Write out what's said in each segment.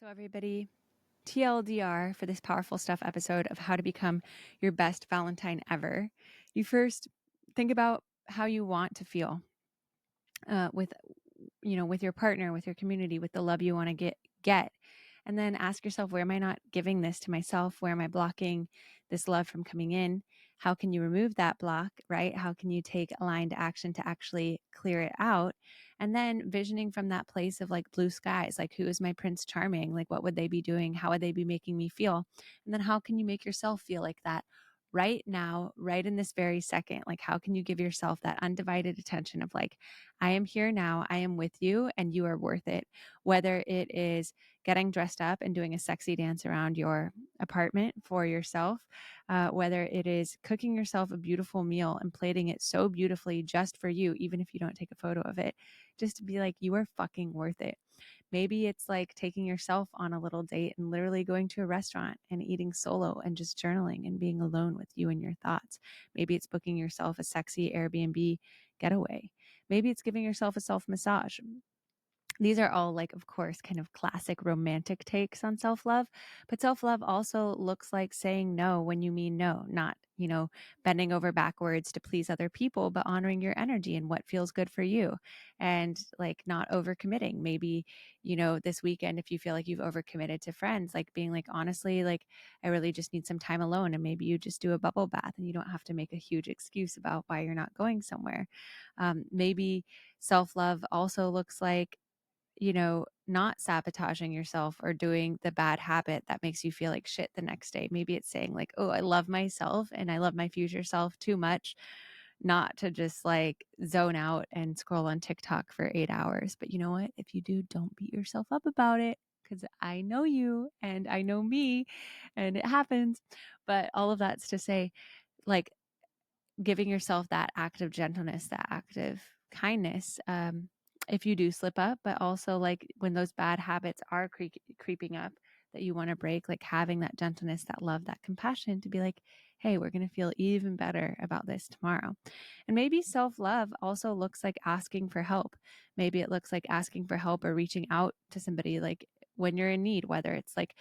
So, everybody, TLDR for this powerful stuff episode of how to become your best Valentine ever. You first think about how you want to feel with, with your partner, with your community, with the love you want to get. And then ask yourself, where am I not giving this to myself? Where am I blocking this love from coming in? How can you remove that block, right? How can you take aligned action to actually clear it out? And then visioning from that place of like blue skies, like who is my Prince Charming? Like what would they be doing? How would they be making me feel? And then how can you make yourself feel like that right now, right in this very second? Like how can you give yourself that undivided attention of like, I am here now, I am with you, and you are worth it. Whether it is getting dressed up and doing a sexy dance around your apartment for yourself, whether it is cooking yourself a beautiful meal and plating it so beautifully just for you, even if you don't take a photo of it, just to be like, you are fucking worth it. Maybe it's like taking yourself on a little date and literally going to a restaurant and eating solo and just journaling and being alone with you and your thoughts. Maybe it's booking yourself a sexy Airbnb getaway. Maybe it's giving yourself a self massage. These are all like, of course, kind of classic romantic takes on self-love, but self-love also looks like saying no when you mean no, not, bending over backwards to please other people, but honoring your energy and what feels good for you and like not overcommitting. Maybe, this weekend, if you feel like you've overcommitted to friends, like being like, honestly, like I really just need some time alone. And maybe you just do a bubble bath and you don't have to make a huge excuse about why you're not going somewhere. Maybe self-love also looks like, not sabotaging yourself or doing the bad habit that makes you feel like shit the next day. Maybe it's saying like, oh, I love myself and I love my future self too much not to just like zone out and scroll on TikTok for 8 hours. But you know what? If you do, don't beat yourself up about it because I know you and I know me and it happens. But all of that's to say, like, giving yourself that act of gentleness, that act of kindness, if you do slip up, but also like when those bad habits are creeping up that you want to break, like having that gentleness, that love, that compassion to be like, hey, we're going to feel even better about this tomorrow. And maybe self-love also looks like asking for help. Maybe it looks like asking for help or reaching out to somebody like when you're in need, whether it's like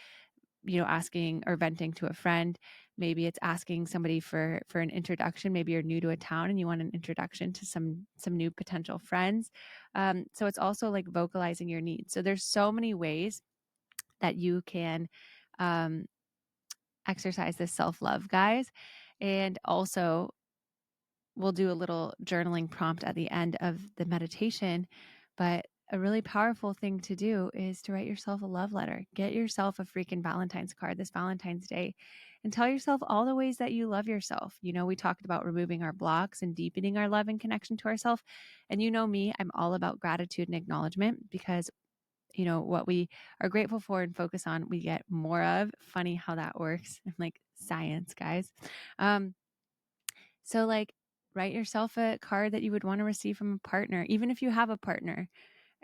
asking or venting to a friend. Maybe it's asking somebody for an introduction. Maybe you're new to a town and you want an introduction to some new potential friends. So it's also like vocalizing your needs. So there's so many ways that you can um, exercise this self-love, guys. And also we'll do a little journaling prompt at the end of the meditation. But a really powerful thing to do is to write yourself a love letter. Get yourself a freaking Valentine's card this Valentine's Day and tell yourself all the ways that you love yourself. We talked about removing our blocks and deepening our love and connection to ourselves. And you know me, I'm all about gratitude and acknowledgement because what we are grateful for and focus on, we get more of. Funny how that works. I'm like science, guys. So like write yourself a card that you would want to receive from a partner, even if you have a partner.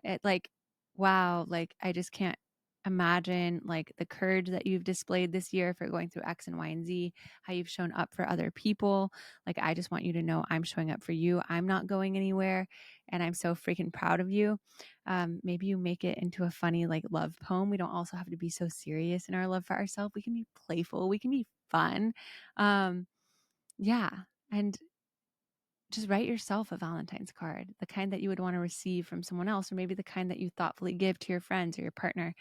It like, wow, like I just can't imagine like the courage that you've displayed this year for going through X and Y and Z, how you've shown up for other people. Like, I just want you to know I'm showing up for you. I'm not going anywhere. And I'm so freaking proud of you. Maybe you make it into a funny like love poem. We don't also have to be so serious in our love for ourselves. We can be playful. We can be fun. Yeah. And just write yourself a Valentine's card, the kind that you would want to receive from someone else, or maybe the kind that you thoughtfully give to your friends or your partner.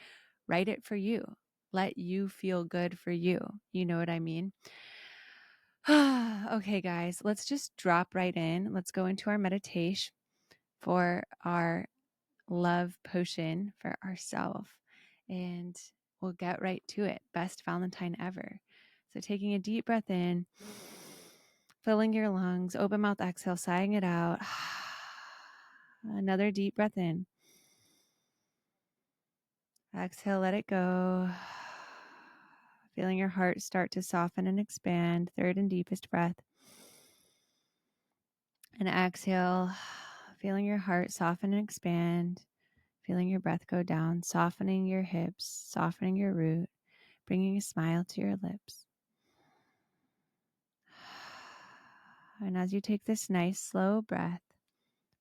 Write it for you. Let you feel good for you. You know what I mean? Okay, guys, let's just drop right in. Let's go into our meditation for our love potion for ourselves. And we'll get right to it. Best Valentine ever. So taking a deep breath in, filling your lungs, open mouth exhale, sighing it out. Another deep breath in. Exhale, let it go. Feeling your heart start to soften and expand. Third and deepest breath. And exhale, feeling your heart soften and expand. Feeling your breath go down, softening your hips, softening your root, bringing a smile to your lips. And as you take this nice, slow breath,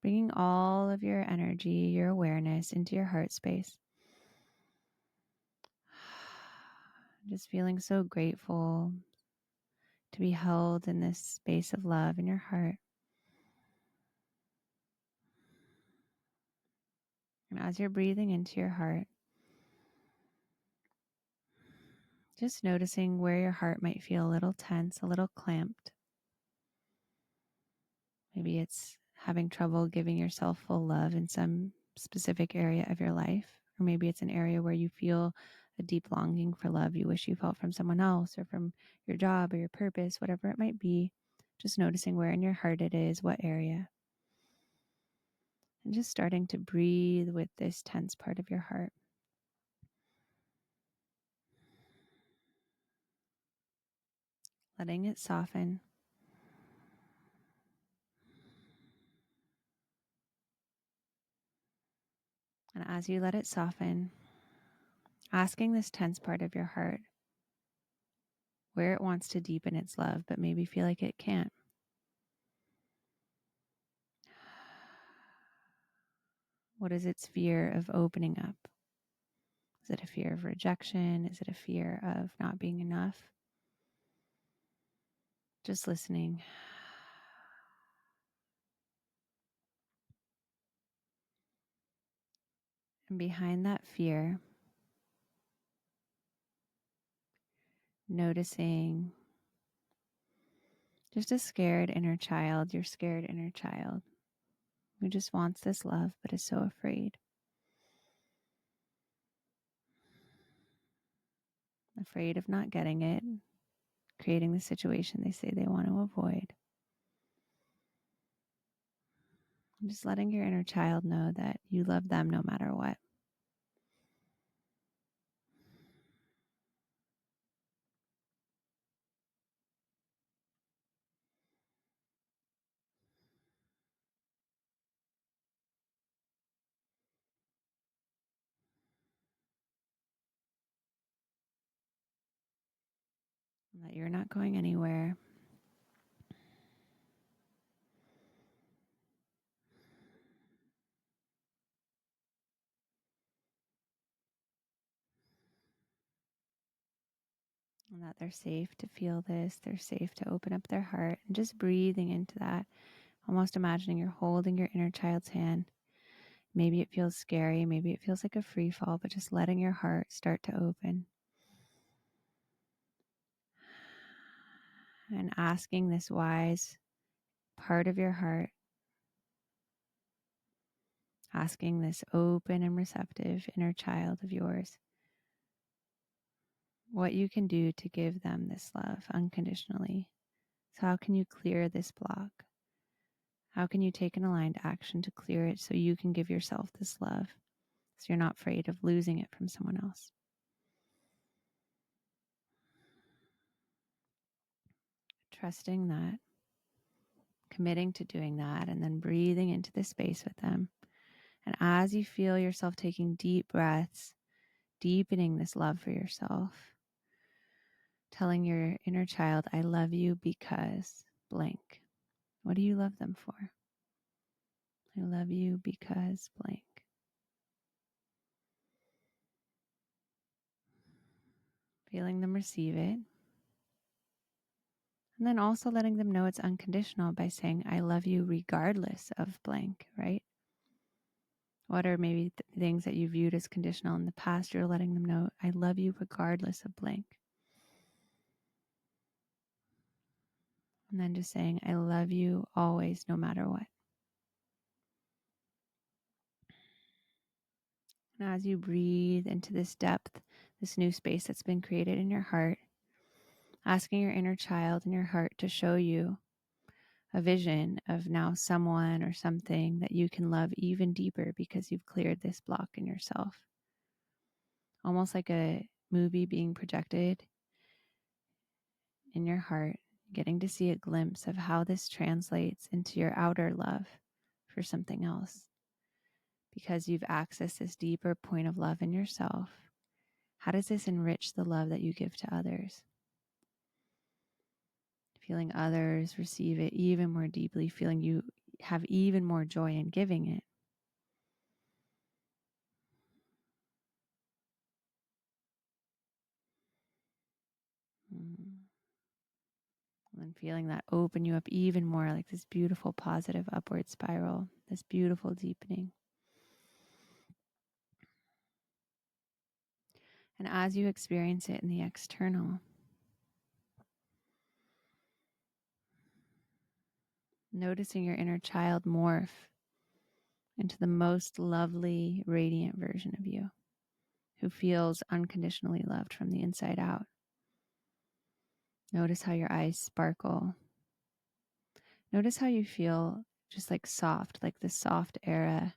bringing all of your energy, your awareness into your heart space. Just feeling so grateful to be held in this space of love in your heart. And as you're breathing into your heart, just noticing where your heart might feel a little tense, a little clamped. Maybe it's having trouble giving yourself full love in some specific area of your life, or maybe it's an area where you feel a deep longing for love you wish you felt from someone else or from your job or your purpose, whatever it might be. Just noticing where in your heart it is, what area. And just starting to breathe with this tense part of your heart. Letting it soften. And as you let it soften, asking this tense part of your heart where it wants to deepen its love, but maybe feel like it can't. What is its fear of opening up? Is it a fear of rejection? Is it a fear of not being enough? Just listening. And behind that fear, noticing just a scared inner child, your scared inner child who just wants this love but is so afraid. Afraid of not getting it, creating the situation they say they want to avoid. And just letting your inner child know that you love them no matter what. And that you're not going anywhere. And that they're safe to feel this, they're safe to open up their heart, and just breathing into that, almost imagining you're holding your inner child's hand. Maybe it feels scary, maybe it feels like a free fall, but just letting your heart start to open. And asking this wise part of your heart, asking this open and receptive inner child of yours, what you can do to give them this love unconditionally. So how can you clear this block? How can you take an aligned action to clear it so you can give yourself this love, so you're not afraid of losing it from someone else? Trusting that, committing to doing that, and then breathing into the space with them. And as you feel yourself taking deep breaths, deepening this love for yourself, telling your inner child, I love you because blank. What do you love them for? I love you because blank. Feeling them receive it. And then also letting them know it's unconditional by saying, I love you regardless of blank, right? What are maybe things that you viewed as conditional in the past? You're letting them know, I love you regardless of blank. And then just saying, I love you always, no matter what. And as you breathe into this depth, this new space that's been created in your heart, asking your inner child in your heart to show you a vision of now someone or something that you can love even deeper because you've cleared this block in yourself. Almost like a movie being projected in your heart, getting to see a glimpse of how this translates into your outer love for something else. Because you've accessed this deeper point of love in yourself, how does this enrich the love that you give to others? Feeling others receive it even more deeply, feeling you have even more joy in giving it. And feeling that open you up even more, like this beautiful positive upward spiral, this beautiful deepening. And as you experience it in the external, noticing your inner child morph into the most lovely, radiant version of you who feels unconditionally loved from the inside out. Notice how your eyes sparkle. Notice how you feel just like soft, like this soft aura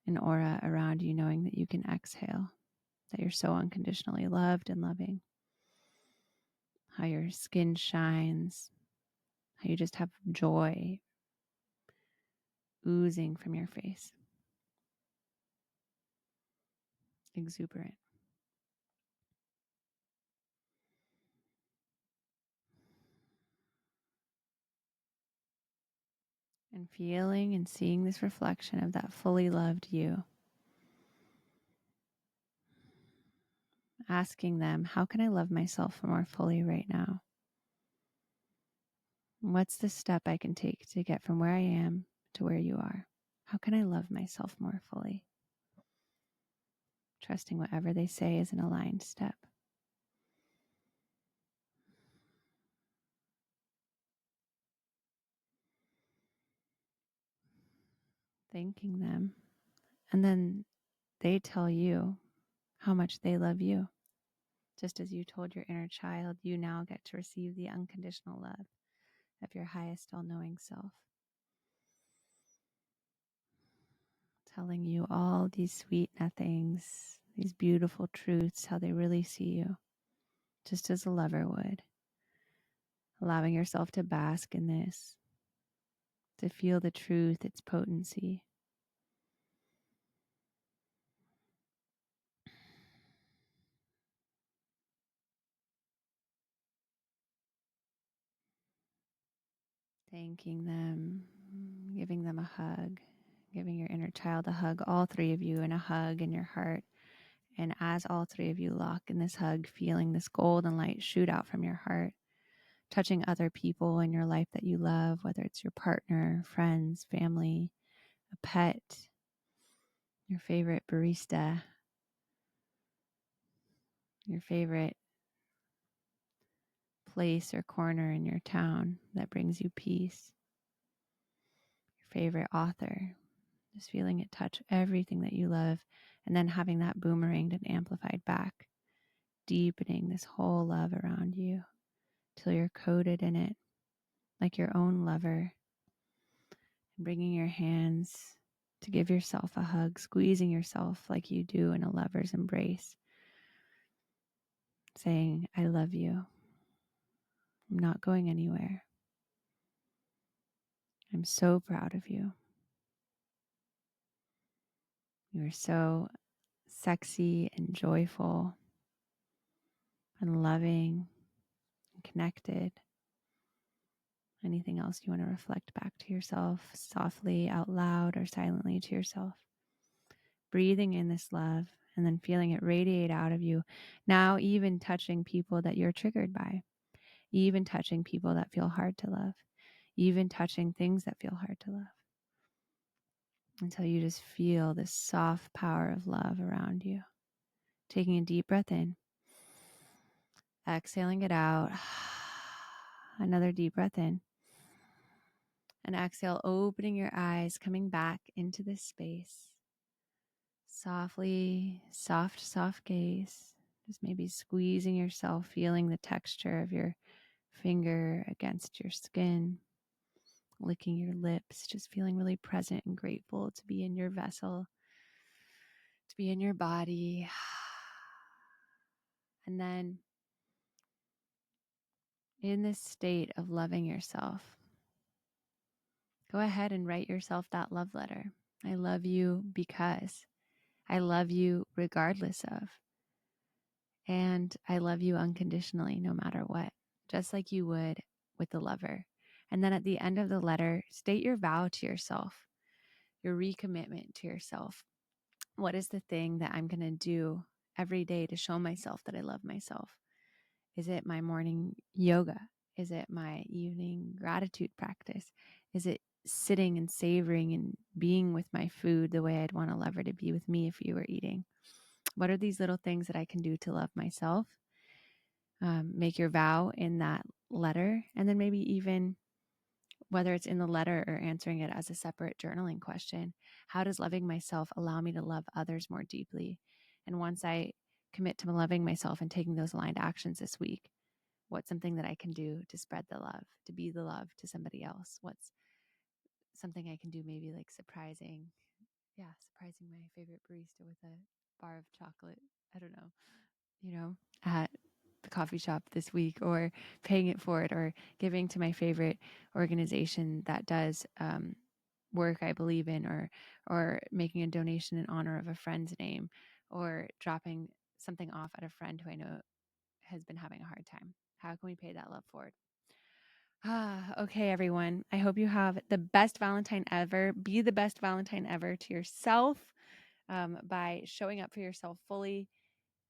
and aura around you, knowing that you can exhale, that you're so unconditionally loved and loving. How your skin shines, how you just have joy oozing from your face. Exuberant. And feeling and seeing this reflection of that fully loved you. Asking them, how can I love myself more fully right now? What's the step I can take to get from where I am to where you are? How can I love myself more fully? Trusting whatever they say is an aligned step. Thanking them. And then they tell you how much they love you. Just as you told your inner child, you now get to receive the unconditional love of your highest all-knowing self. Telling you all these sweet nothings, these beautiful truths, how they really see you, just as a lover would. Allowing yourself to bask in this, to feel the truth, its potency. Thanking them, giving them a hug, giving your inner child a hug, all three of you in a hug in your heart. And as all three of you lock in this hug, feeling this golden light shoot out from your heart, touching other people in your life that you love, whether it's your partner, friends, family, a pet, your favorite barista, your favorite place or corner in your town that brings you peace, your favorite author, just feeling it touch everything that you love, and then having that boomeranged and amplified back, deepening this whole love around you till you're coated in it like your own lover, and bringing your hands to give yourself a hug, squeezing yourself like you do in a lover's embrace, saying, I love you. I'm not going anywhere. I'm so proud of you. You are so sexy and joyful and loving and connected. Anything else you want to reflect back to yourself, softly, out loud, or silently to yourself. Breathing in this love and then feeling it radiate out of you. Now even touching people that you're triggered by. Even touching people that feel hard to love. Even touching things that feel hard to love. Until you just feel this soft power of love around you. Taking a deep breath in. Exhaling it out. Another deep breath in. And exhale, opening your eyes, coming back into this space. Softly, soft gaze. Just maybe squeezing yourself, feeling the texture of your finger against your skin. Licking your lips, just feeling really present and grateful to be in your vessel, to be in your body. And then in this state of loving yourself, go ahead and write yourself that love letter. I love you because. I love you regardless of. And I love you unconditionally no matter what, just like you would with the lover. And then at the end of the letter, state your vow to yourself, your recommitment to yourself. What is the thing that I'm going to do every day to show myself that I love myself? Is it my morning yoga? Is it my evening gratitude practice? Is it sitting and savoring and being with my food the way I'd want a lover to be with me if you were eating? What are these little things that I can do to love myself? Make your vow in that letter, and then maybe even whether it's in the letter or answering it as a separate journaling question, how does loving myself allow me to love others more deeply? And once I commit to loving myself and taking those aligned actions this week, what's something that I can do to spread the love, to be the love to somebody else? What's something I can do, maybe like surprising my favorite barista with a bar of chocolate, I don't know, at the coffee shop this week, or paying it forward, or giving to my favorite organization that does work I believe in, or making a donation in honor of a friend's name, or dropping something off at a friend who I know has been having a hard time. How can we pay that love forward? Okay, everyone. I hope you have the best Valentine ever. Be the best Valentine ever to yourself, by showing up for yourself fully,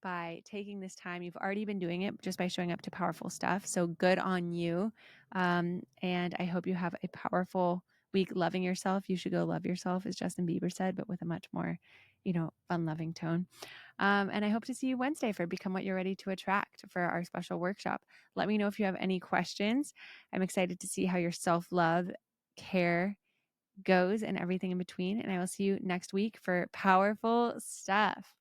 by taking this time. You've already been doing it just by showing up to powerful stuff. So good on you. And I hope you have a powerful week loving yourself. You should go love yourself, as Justin Bieber said, but with a much more, fun loving tone. And I hope to see you Wednesday for Become What You're Ready to Attract, for our special workshop. Let me know if you have any questions. I'm excited to see how your self-love, care goes, and everything in between. And I will see you next week for powerful stuff.